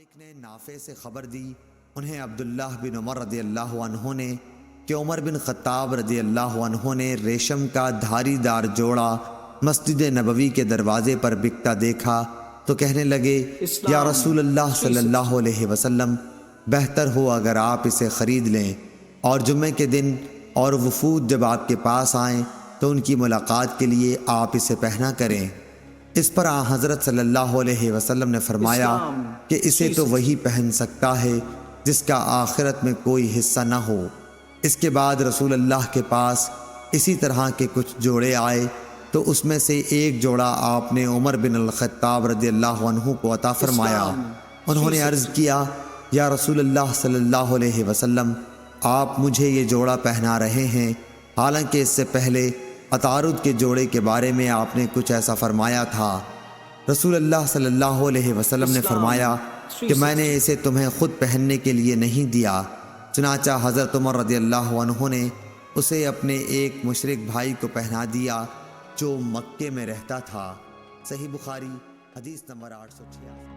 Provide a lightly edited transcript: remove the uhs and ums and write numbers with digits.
مالک نے نافع سے خبر دی، انہیں عبداللہ بن عمر رضی اللہ عنہ نے کہ عمر بن خطاب رضی اللہ عنہ نے ریشم کا دھاری دار جوڑا مسجد نبوی کے دروازے پر بکتا دیکھا تو کہنے لگے، یا رسول اللہ صلی اللہ علیہ وسلم، بہتر ہو اگر آپ اسے خرید لیں اور جمعے کے دن اور وفود جب آپ کے پاس آئیں تو ان کی ملاقات کے لیے آپ اسے پہنا کریں۔ اس پر آن حضرت صلی اللہ علیہ وسلم نے فرمایا کہ اسے تو وہی پہن سکتا ہے جس کا آخرت میں کوئی حصہ نہ ہو۔ اس کے بعد رسول اللہ کے پاس اسی طرح کے کچھ جوڑے آئے تو اس میں سے ایک جوڑا آپ نے عمر بن الخطاب رضی اللہ عنہ کو عطا فرمایا۔ انہوں نے عرض کیا، یا رسول اللہ صلی اللہ علیہ وسلم، آپ مجھے یہ جوڑا پہنا رہے ہیں، حالانکہ اس سے پہلے عطارد کے جوڑے کے بارے میں آپ نے کچھ ایسا فرمایا تھا۔ رسول اللہ صلی اللہ علیہ وسلم نے فرمایا کہ میں نے اسے تمہیں خود پہننے کے لیے نہیں دیا، چنانچہ حضرت عمر رضی اللہ عنہ نے اسے اپنے ایک مشرک بھائی کو پہنا دیا جو مکے میں رہتا تھا۔ صحیح بخاری حدیث نمبر 886۔